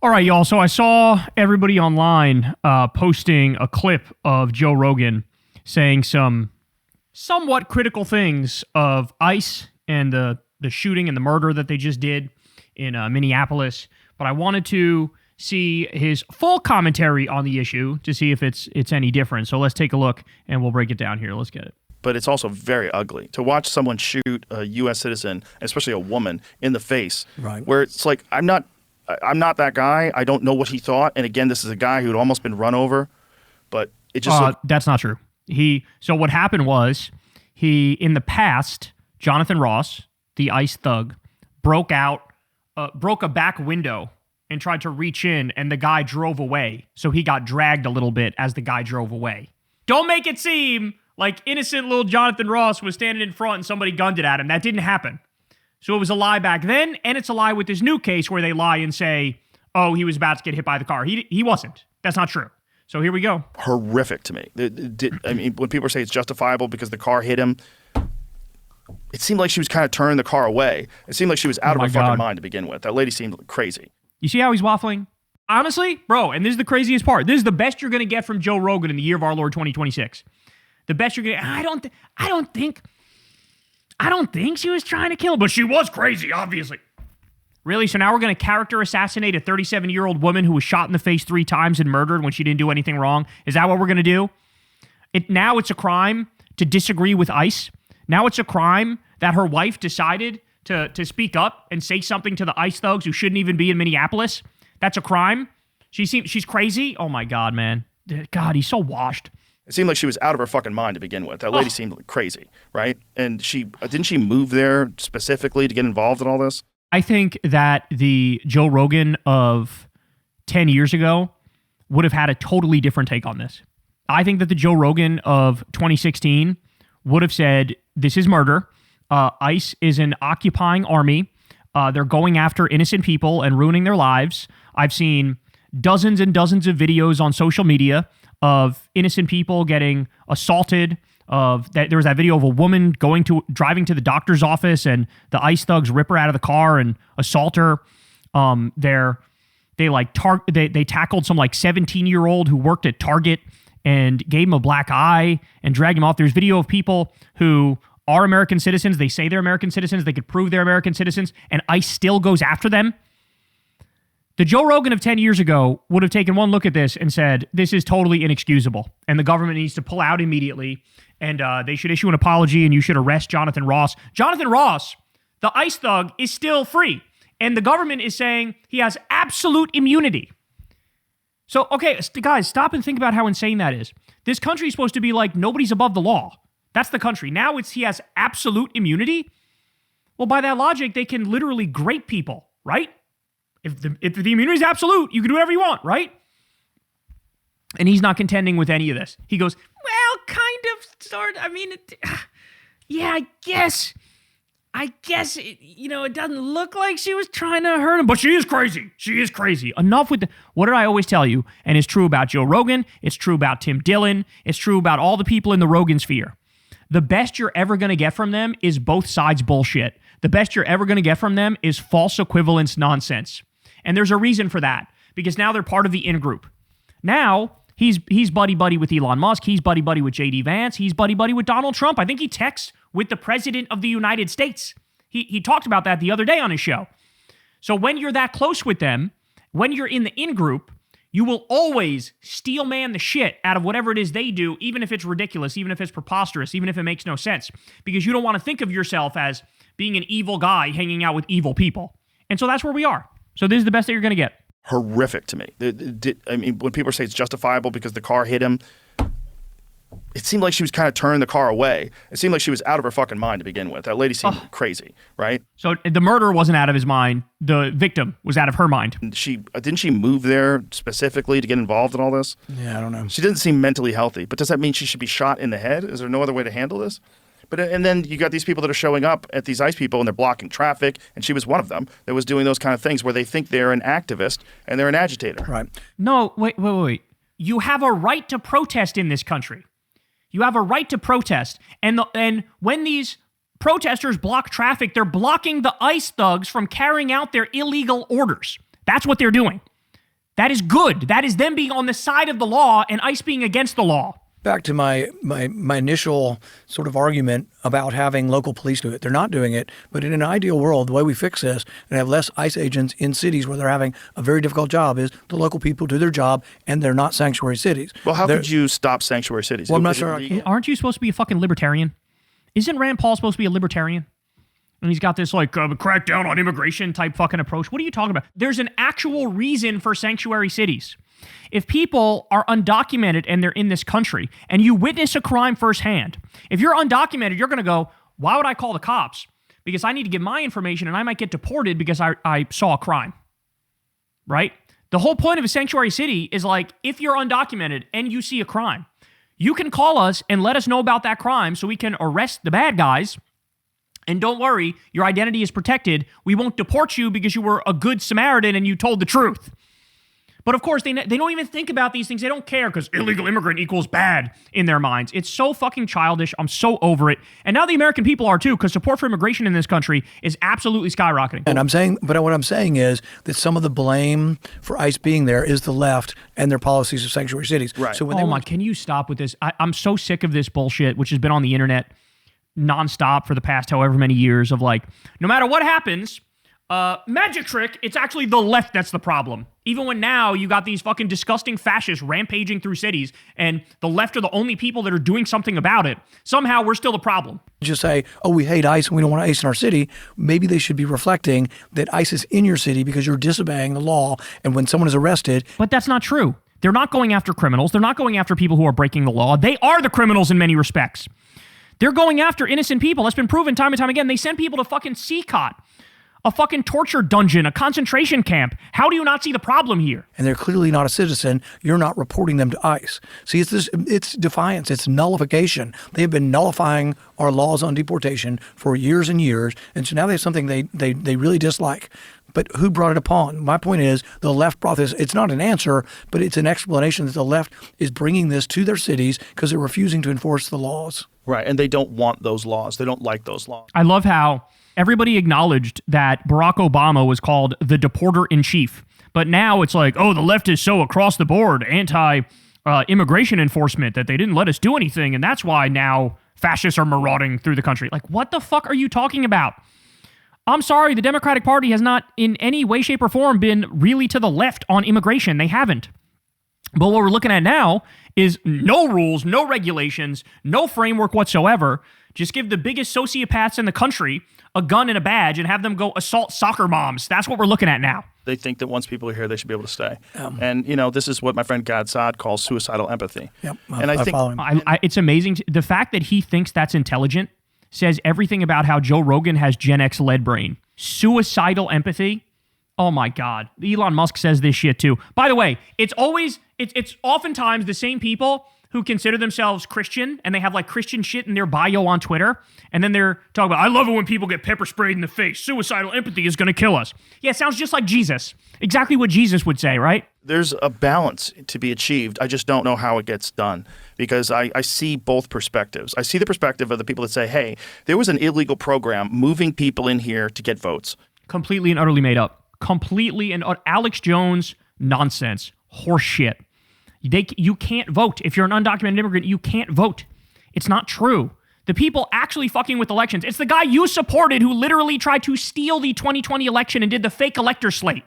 All right, y'all. So I saw everybody online posting a clip of Joe Rogan saying some somewhat critical things of ICE and the shooting and the murder that they just did in Minneapolis. But I wanted to see his full commentary on the issue to see if it's any different. So let's take a look and we'll break it down here. Let's get it. But it's also very ugly to watch someone shoot a U.S. citizen, especially a woman, in the face. Right. Where it's like, I'm not that guy. I don't know what he thought. And again, this is a guy who'd almost been run over. But it just that's not true. So what happened was in the past, Jonathan Ross, the ICE thug, broke a back window and tried to reach in, and the guy drove away. So he got dragged a little bit as the guy drove away. Don't make it seem like innocent little Jonathan Ross was standing in front and somebody gunned it at him. That didn't happen. So it was a lie back then, and it's a lie with this new case where they lie and say, oh, he was about to get hit by the car. He wasn't. That's not true. So here we go. Horrific to me. I mean, when people say it's justifiable because the car hit him, it seemed like she was kind of turning the car away. It seemed like she was out of her fucking mind to begin with. That lady seemed crazy. You see how he's waffling? Honestly, bro, and this is the craziest part. This is the best you're going to get from Joe Rogan in the year of our Lord 2026. The best you're going to get. I don't think she was trying to kill him, but she was crazy, obviously. Really? So now we're going to character assassinate a 37-year-old woman who was shot in the face 3 times and murdered when she didn't do anything wrong? Is that what we're going to do? Now it's a crime to disagree with ICE. Now it's a crime that her wife decided to speak up and say something to the ICE thugs who shouldn't even be in Minneapolis. That's a crime. She's crazy. Oh my God, man. God, he's so washed. It seemed like she was out of her fucking mind to begin with. That lady seemed crazy, right? And didn't she move there specifically to get involved in all this? I think that the Joe Rogan of 10 years ago would have had a totally different take on this. I think that the Joe Rogan of 2016 would have said, this is murder. ICE is an occupying army. They're going after innocent people and ruining their lives. I've seen dozens and dozens of videos on social media of innocent people getting assaulted. There was that video of a woman driving to the doctor's office, and the ICE thugs rip her out of the car and assault her. They tackled some 17-year-old who worked at Target and gave him a black eye and dragged him off. There's video of people who are American citizens. They say they're American citizens. They could prove they're American citizens, and ICE still goes after them. The Joe Rogan of 10 years ago would have taken one look at this and said, this is totally inexcusable, and the government needs to pull out immediately, and they should issue an apology, and you should arrest Jonathan Ross. Jonathan Ross, the ICE thug, is still free, and the government is saying he has absolute immunity. So, okay, guys, stop and think about how insane that is. This country is supposed to be like nobody's above the law. That's the country. Now he has absolute immunity? Well, by that logic, they can literally grape people, right? If the immunity is absolute, you can do whatever you want, right? And he's not contending with any of this. He goes, well, kind of, sort of. I mean, yeah, I guess it doesn't look like she was trying to hurt him, but she is crazy. She is crazy. Enough with what did I always tell you? And it's true about Joe Rogan. It's true about Tim Dillon. It's true about all the people in the Rogan sphere. The best you're ever going to get from them is both sides bullshit. The best you're ever going to get from them is false equivalence nonsense. And there's a reason for that, because now they're part of the in-group. Now, he's buddy-buddy with Elon Musk. He's buddy-buddy with J.D. Vance. He's buddy-buddy with Donald Trump. I think he texts with the President of the United States. He talked about that the other day on his show. So when you're that close with them, when you're in the in-group, you will always steel man the shit out of whatever it is they do, even if it's ridiculous, even if it's preposterous, even if it makes no sense, because you don't want to think of yourself as being an evil guy hanging out with evil people. And so that's where we are. So this is the best that you're going to get. Horrific to me. I mean, when people say it's justifiable because the car hit him, it seemed like she was kind of turning the car away. It seemed like she was out of her fucking mind to begin with. That lady seemed crazy, right? So the murderer wasn't out of his mind. The victim was out of her mind. Didn't she move there specifically to get involved in all this? Yeah, I don't know. She didn't seem mentally healthy. But does that mean she should be shot in the head? Is there no other way to handle this? And then you got these people that are showing up at these ICE people and they're blocking traffic, and she was one of them that was doing those kind of things where they think they're an activist and they're an agitator. Right. No, wait. You have a right to protest in this country. You have a right to protest. And when these protesters block traffic, they're blocking the ICE thugs from carrying out their illegal orders. That's what they're doing. That is good. That is them being on the side of the law and ICE being against the law. Back to my initial sort of argument about having local police do it. They're not doing it, but in an ideal world, the way we fix this and have less ICE agents in cities where they're having a very difficult job is the local people do their job and they're not sanctuary cities. Well, how could you stop sanctuary cities? Well, I'm not sure. Aren't you supposed to be a fucking libertarian? Isn't Rand Paul supposed to be a libertarian? And he's got this like crackdown on immigration type fucking approach. What are you talking about? There's an actual reason for sanctuary cities. If people are undocumented and they're in this country and you witness a crime firsthand, if you're undocumented, you're going to go, why would I call the cops? Because I need to give my information and I might get deported because I saw a crime, right? The whole point of a sanctuary city is like, if you're undocumented and you see a crime, you can call us and let us know about that crime so we can arrest the bad guys. And don't worry, your identity is protected. We won't deport you because you were a good Samaritan and you told the truth. But of course, they don't even think about these things. They don't care because illegal immigrant equals bad in their minds. It's so fucking childish. I'm so over it. And now the American people are too, because support for immigration in this country is absolutely skyrocketing. But what I'm saying is that some of the blame for ICE being there is the left and their policies of sanctuary cities. Right. So can you stop with this? I'm so sick of this bullshit, which has been on the internet nonstop for the past however many years of like, no matter what happens, magic trick, it's actually the left that's the problem. Even when now you got these fucking disgusting fascists rampaging through cities and the left are the only people that are doing something about it, somehow we're still the problem. Just say, oh, we hate ICE and we don't want ICE in our city. Maybe they should be reflecting that ICE is in your city because you're disobeying the law. And when someone is arrested... But that's not true. They're not going after criminals. They're not going after people who are breaking the law. They are the criminals in many respects. They're going after innocent people. That's been proven time and time again. They send people to fucking CCOT, a fucking torture dungeon, a concentration camp. How do you not see the problem here? And they're clearly not a citizen. You're not reporting them to ICE. See, it's defiance. It's nullification. They have been nullifying our laws on deportation for years and years. And so now they have something they really dislike. But who brought it upon? My point is the left brought this. It's not an answer, but it's an explanation that the left is bringing this to their cities because they're refusing to enforce the laws. Right, and they don't want those laws. They don't like those laws. I love how everybody acknowledged that Barack Obama was called the deporter-in-chief. But now it's like, oh, the left is so across the board anti-immigration enforcement that they didn't let us do anything, and that's why now fascists are marauding through the country. Like, what the fuck are you talking about? I'm sorry, the Democratic Party has not in any way, shape, or form been really to the left on immigration. They haven't. But what we're looking at now is no rules, no regulations, no framework whatsoever. Just give the biggest sociopaths in the country a gun and a badge and have them go assault soccer moms. That's what we're looking at now. They think that once people are here, they should be able to stay. And, you know, this is what my friend Gad Saad calls suicidal empathy. Yep, and I think follow him. It's amazing. The fact that he thinks that's intelligent says everything about how Joe Rogan has Gen X lead brain. Suicidal empathy. Oh my God. Elon Musk says this shit too. By the way, it's oftentimes the same people who consider themselves Christian and they have like Christian shit in their bio on Twitter. And then they're talking about, I love it when people get pepper sprayed in the face. Suicidal empathy is going to kill us. Yeah, it sounds just like Jesus. Exactly what Jesus would say, right? There's a balance to be achieved. I just don't know how it gets done because I see both perspectives. I see the perspective of the people that say, hey, there was an illegal program moving people in here to get votes. Completely and utterly made up. Completely and Alex Jones nonsense. Horse shit. You can't vote. If you're an undocumented immigrant, you can't vote. It's not true. The people actually fucking with elections. It's the guy you supported who literally tried to steal the 2020 election and did the fake elector slate.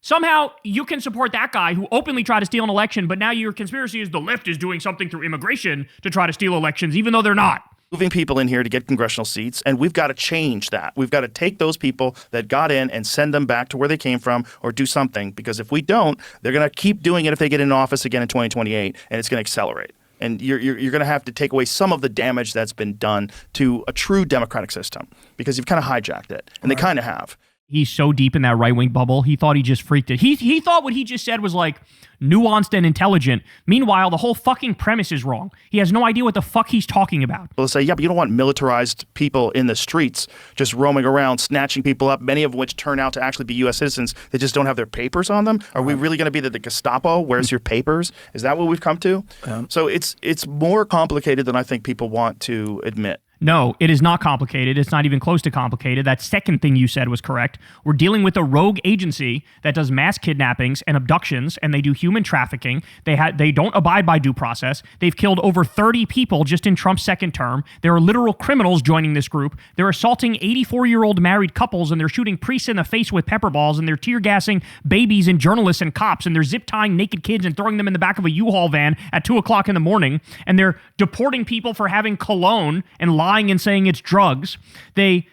Somehow you can support that guy who openly tried to steal an election, but now your conspiracy is the left is doing something through immigration to try to steal elections, even though they're not. Moving people in here to get congressional seats, and we've got to change that. We've got to take those people that got in and send them back to where they came from or do something, because if we don't, they're going to keep doing it if they get in office again in 2028, and it's going to accelerate. And you're going to have to take away some of the damage that's been done to a true democratic system because you've kind of hijacked it, and they kind of have. He's so deep in that right-wing bubble, he thought he just freaked it. He thought what he just said was like nuanced and intelligent. Meanwhile, the whole fucking premise is wrong. He has no idea what the fuck he's talking about. Well, say, yeah, but you don't want militarized people in the streets just roaming around, snatching people up, many of which turn out to actually be U.S. citizens that just don't have their papers on them. Are we really going to be the Gestapo? Where's your papers? Is that what we've come to? So it's more complicated than I think people want to admit. No, it is not complicated. It's not even close to complicated. That second thing you said was correct. We're dealing with a rogue agency that does mass kidnappings and abductions, and they do human trafficking. They don't abide by due process. They've killed over 30 people just in Trump's second term. There are literal criminals joining this group. They're assaulting 84-year-old married couples, and they're shooting priests in the face with pepper balls, and they're tear gassing babies and journalists and cops, and they're zip tying naked kids and throwing them in the back of a U-Haul van at 2 o'clock in the morning, and they're deporting people for having cologne and lying and saying it's drugs. They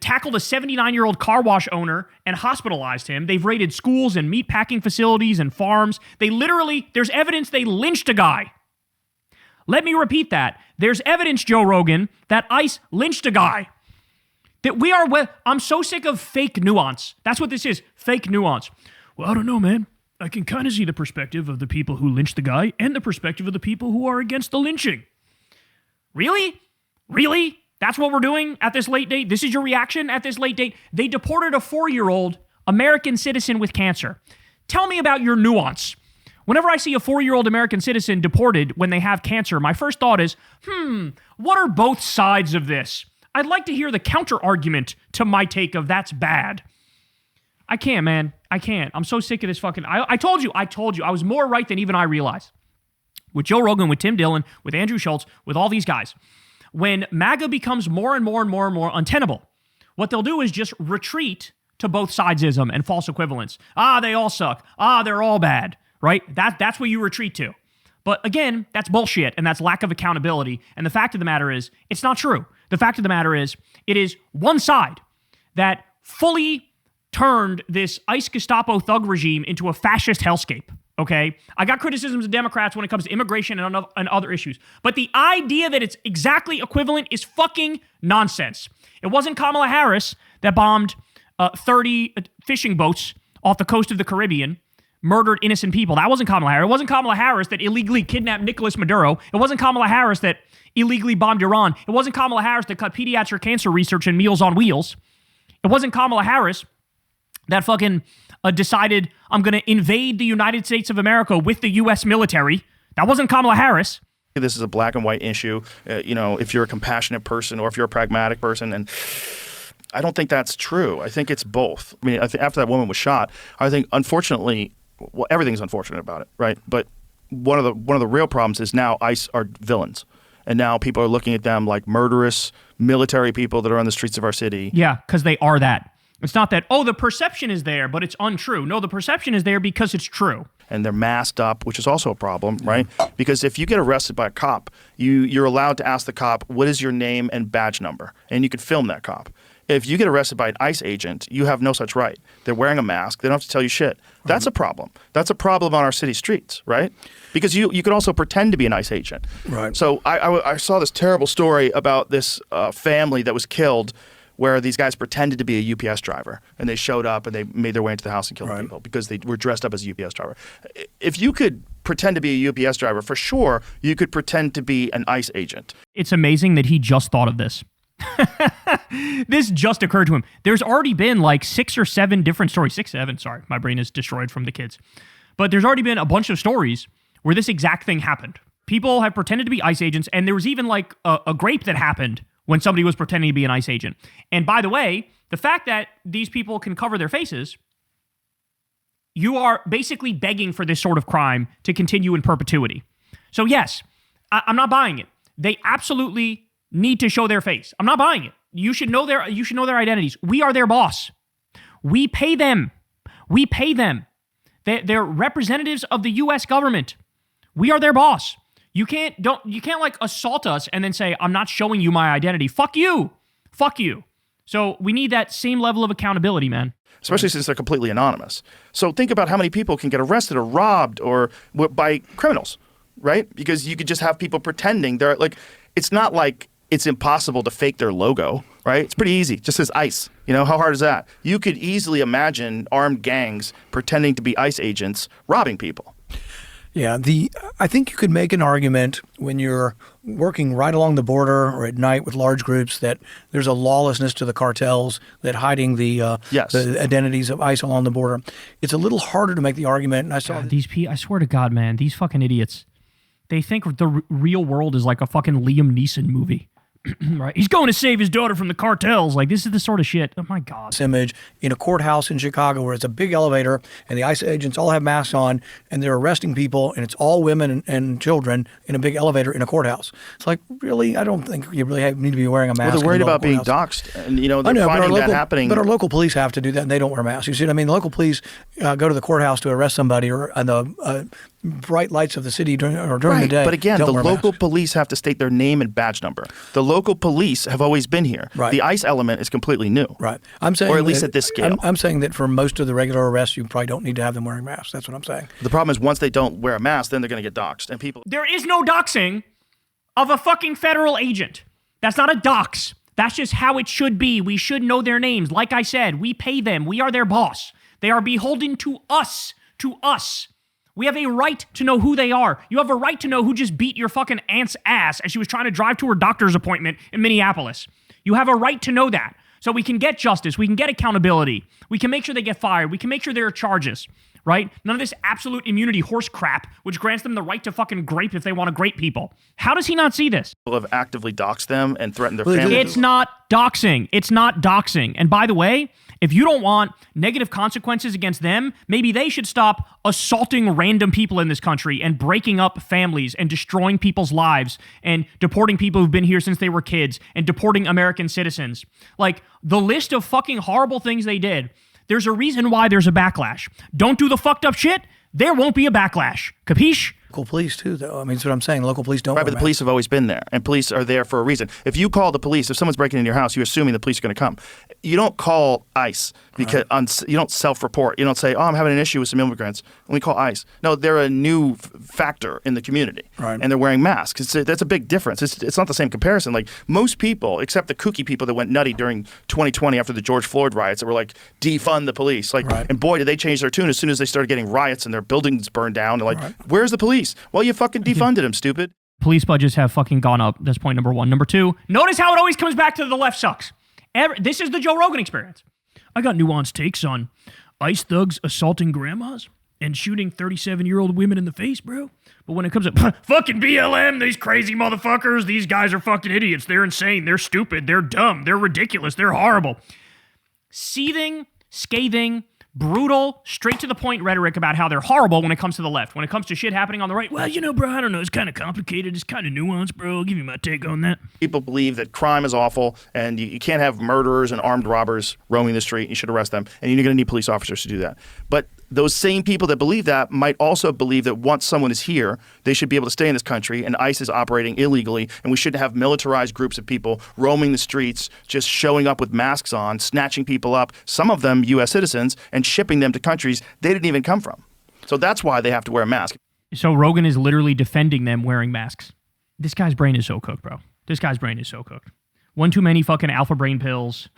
tackled a 79-year-old car wash owner and hospitalized him. They've raided schools and meat packing facilities and farms. There's evidence they lynched a guy. Let me repeat that. There's evidence, Joe Rogan, that ICE lynched a guy. I'm so sick of fake nuance. That's what this is, fake nuance. Well, I don't know, man. I can kind of see the perspective of the people who lynched the guy and the perspective of the people who are against the lynching. Really? Really? That's what we're doing at this late date? This is your reaction at this late date? They deported a 4-year-old American citizen with cancer. Tell me about your nuance. Whenever I see a 4-year-old American citizen deported when they have cancer, my first thought is, what are both sides of this? I'd like to hear the counter argument to my take of that's bad. I can't, man. I can't. I'm so sick of this fucking... I told you. I was more right than even I realized. With Joe Rogan, with Tim Dillon, with Andrew Schultz, with all these guys. When MAGA becomes more and more and more and more untenable, what they'll do is just retreat to both sidesism and false equivalence. They all suck. They're all bad, right? That's what you retreat to. But again, that's bullshit, and that's lack of accountability. And the fact of the matter is, it's not true. The fact of the matter is, it is one side that fully turned this ICE Gestapo thug regime into a fascist hellscape. Okay, I got criticisms of Democrats when it comes to immigration and other issues, but the idea that it's exactly equivalent is fucking nonsense. It wasn't Kamala Harris that bombed 30 fishing boats off the coast of the Caribbean, murdered innocent people. That wasn't Kamala Harris. It wasn't Kamala Harris that illegally kidnapped Nicolas Maduro. It wasn't Kamala Harris that illegally bombed Iran. It wasn't Kamala Harris that cut pediatric cancer research in Meals on Wheels. It wasn't Kamala Harris that fucking decided I'm going to invade the United States of America with the U.S. military. That wasn't Kamala Harris. This is a black and white issue, if you're a compassionate person or if you're a pragmatic person. And I don't think that's true. I think it's both. I mean, after that woman was shot, I think, unfortunately, everything's unfortunate about it, right? But one of the real problems is now ICE are villains. And now people are looking at them like murderous military people that are on the streets of our city. Yeah, because they are that. It's not that, the perception is there, but it's untrue. No, the perception is there because it's true. And they're masked up, which is also a problem, right? Because if you get arrested by a cop, you're allowed to ask the cop, what is your name and badge number? And you could film that cop. If you get arrested by an ICE agent, you have no such right. They're wearing a mask. They don't have to tell you shit. That's a problem. That's a problem on our city streets, right? Because you could also pretend to be an ICE agent. Right. So I saw this terrible story about this family that was killed where these guys pretended to be a UPS driver, and they showed up and they made their way into the house and killed people because they were dressed up as a UPS driver. If you could pretend to be a UPS driver, for sure, you could pretend to be an ICE agent. It's amazing that he just thought of this. This just occurred to him. There's already been like 6 or 7 different stories. 6, 7, sorry. My brain is destroyed from the kids. But there's already been a bunch of stories where this exact thing happened. People have pretended to be ICE agents, and there was even like a grape that happened when somebody was pretending to be an ICE agent. And by the way, the fact that these people can cover their faces, you are basically begging for this sort of crime to continue in perpetuity. So yes, I'm not buying it. They absolutely need to show their face. I'm not buying it. You should know their identities. We are their boss. We pay them. They're representatives of the U.S. government. We are their boss. You can't like assault us and then say, I'm not showing you my identity. Fuck you. So we need that same level of accountability, man. Especially since they're completely anonymous. So think about how many people can get arrested or robbed or by criminals, right? Because you could just have people pretending they're like, it's not like it's impossible to fake their logo, right? It's pretty easy. It just says ICE. How hard is that? You could easily imagine armed gangs pretending to be ICE agents robbing people. Yeah, I think you could make an argument when you're working right along the border or at night with large groups that there's a lawlessness to the cartels that hiding the identities of ICE along the border. It's a little harder to make the argument. And I saw these people. I swear to God, man, these fucking idiots. They think the real world is like a fucking Liam Neeson movie. Right? He's going to save his daughter from the cartels. Like, this is the sort of shit. Oh my God. This image in a courthouse in Chicago where it's a big elevator and the ICE agents all have masks on and they're arresting people and it's all women and children in a big elevator in a courthouse. It's like, really? I don't think you really need to be wearing a mask. Well, they're worried about being doxxed. And, they're finding that happening. But our local police have to do that and they don't wear masks. You see what I mean? The local police go to the courthouse to arrest somebody or the bright lights of the city during the day. But again, the local police have to state their name and badge number. The local police have always been here. Right. The ICE element is completely new. Right. I'm saying, or at least at this scale. I'm saying that for most of the regular arrests, you probably don't need to have them wearing masks. That's what I'm saying. The problem is once they don't wear a mask, then they're going to get doxxed. And people. There is no doxing of a fucking federal agent. That's not a dox. That's just how it should be. We should know their names. Like I said, we pay them. We are their boss. They are beholden to us. To us. We have a right to know who they are. You have a right to know who just beat your fucking aunt's ass as she was trying to drive to her doctor's appointment in Minneapolis. You have a right to know that. So we can get justice. We can get accountability. We can make sure they get fired. We can make sure there are charges, right? None of this absolute immunity horse crap, which grants them the right to fucking grape if they want to grape people. How does he not see this? People have actively doxed them and threatened their families. It's not doxing. It's not doxing. And by the way, if you don't want negative consequences against them, maybe they should stop assaulting random people in this country and breaking up families and destroying people's lives and deporting people who've been here since they were kids and deporting American citizens. Like, the list of fucking horrible things they did, there's a reason why there's a backlash. Don't do the fucked up shit, there won't be a backlash. Capiche? Local police too, though. I mean, that's what I'm saying. Local police don't. Right, but the police have always been there, and police are there for a reason. If you call the police, if someone's breaking into your house, you're assuming the police are going to come. You don't call ICE because you don't self-report. You don't say, "Oh, I'm having an issue with some immigrants." And we call ICE. No, they're a new factor in the community, and they're wearing masks. That's a big difference. It's not the same comparison. Like, most people, except the kooky people that went nutty during 2020 after the George Floyd riots, that were like, defund the police. Like, and boy, did they change their tune as soon as they started getting riots and their buildings burned down. They're like, "Where's the police?" Well, you fucking defunded them, stupid. Police budgets have fucking gone up. That's point number one. Number two, notice how it always comes back to the left sucks. This is the Joe Rogan experience. I got nuanced takes on ICE thugs assaulting grandmas and shooting 37-year-old women in the face, bro. But when it comes to fucking BLM, these crazy motherfuckers, these guys are fucking idiots. They're insane. They're stupid. They're dumb. They're ridiculous. They're horrible. Seething, scathing, brutal, straight to the point rhetoric about how they're horrible when it comes to the left. When it comes to shit happening on the right, well, bro, I don't know. It's kind of complicated. It's kind of nuanced, bro. I'll give you my take on that. People believe that crime is awful and you can't have murderers and armed robbers roaming the street. You should arrest them. And you're going to need police officers to do that. But those same people that believe that might also believe that once someone is here, they should be able to stay in this country, and ICE is operating illegally, and we shouldn't have militarized groups of people roaming the streets, just showing up with masks on, snatching people up, some of them U.S. citizens, and shipping them to countries they didn't even come from. So that's why they have to wear a mask. So Rogan is literally defending them wearing masks. This guy's brain is so cooked, bro. This guy's brain is so cooked. One too many fucking alpha brain pills.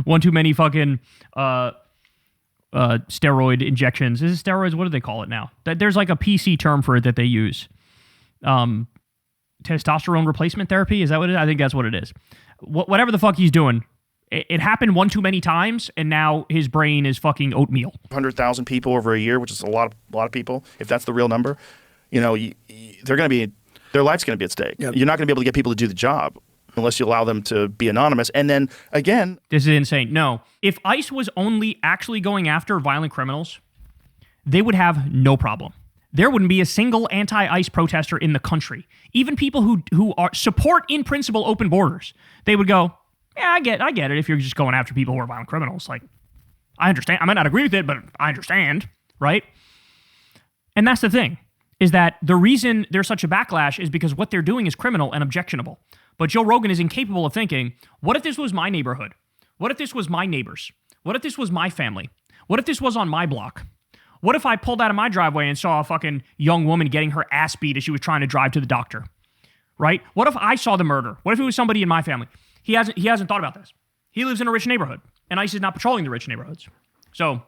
One too many fucking steroid injections. Is it steroids? What do they call it now? There's like a PC term for it that they use. Testosterone replacement therapy? Is that what it is? I think that's what it is. Whatever the fuck he's doing, it happened one too many times, and now his brain is fucking oatmeal. 100,000 people over a year, which is a lot of people, if that's the real number. They're going to be, their life's going to be at stake. Yep. You're not going to be able to get people to do the job unless you allow them to be anonymous. And then, again... This is insane. No. If ICE was only actually going after violent criminals, they would have no problem. There wouldn't be a single anti-ICE protester in the country. Even people who are support, in principle, open borders. They would go, yeah, I get it if you're just going after people who are violent criminals. Like, I understand. I might not agree with it, but I understand, right? And that's the thing, is that the reason there's such a backlash is because what they're doing is criminal and objectionable. But Joe Rogan is incapable of thinking, what if this was my neighborhood? What if this was my neighbors? What if this was my family? What if this was on my block? What if I pulled out of my driveway and saw a fucking young woman getting her ass beat as she was trying to drive to the doctor? Right? What if I saw the murder? What if it was somebody in my family? He hasn't thought about this. He lives in a rich neighborhood, and ICE is not patrolling the rich neighborhoods. So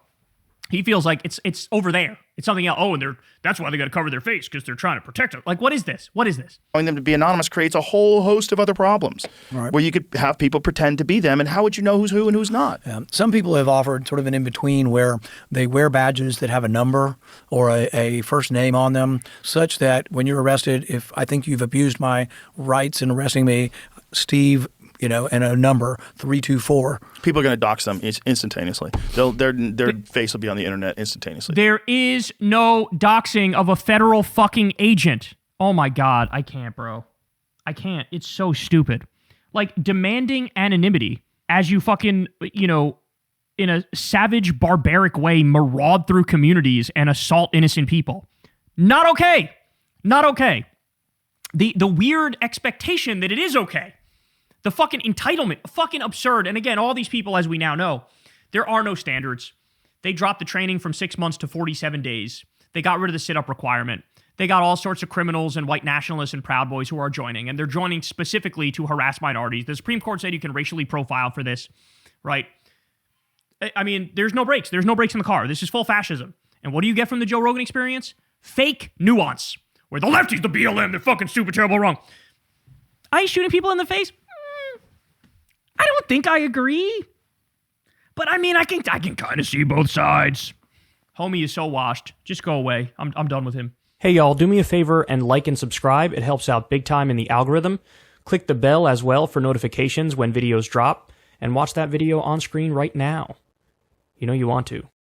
he feels like it's over there. It's something else. Oh, and that's why they got to cover their face, because they're trying to protect them. Like, what is this? What is this? Allowing them to be anonymous creates a whole host of other problems, where you could have people pretend to be them, and how would you know who's who and who's not? Some people have offered sort of an in-between where they wear badges that have a number or a first name on them, such that when you're arrested, if I think you've abused my rights in arresting me, Steve, and a number 324. People are going to dox them instantaneously. Their face will be on the internet instantaneously. There is no doxing of a federal fucking agent. Oh my God, I can't, bro. I can't. It's so stupid. Like, demanding anonymity as you fucking, in a savage, barbaric way, maraud through communities and assault innocent people. Not okay. Not okay. The weird expectation that it is okay. The fucking entitlement. Fucking absurd. And again, all these people, as we now know, there are no standards. They dropped the training from 6 months to 47 days. They got rid of the sit-up requirement. They got all sorts of criminals and white nationalists and Proud Boys who are joining, and they're joining specifically to harass minorities. The Supreme Court said you can racially profile for this, right? I mean, there's no brakes. There's no brakes in the car. This is full fascism. And what do you get from the Joe Rogan experience? Fake nuance. Where the lefty's the BLM, they're fucking stupid, terrible, wrong. I shooting people in the face? I don't think I agree. But I mean, I can kind of see both sides. Homie is so washed. Just go away. I'm done with him. Hey y'all, do me a favor and like and subscribe. It helps out big time in the algorithm. Click the bell as well for notifications when videos drop, and watch that video on screen right now. You know you want to.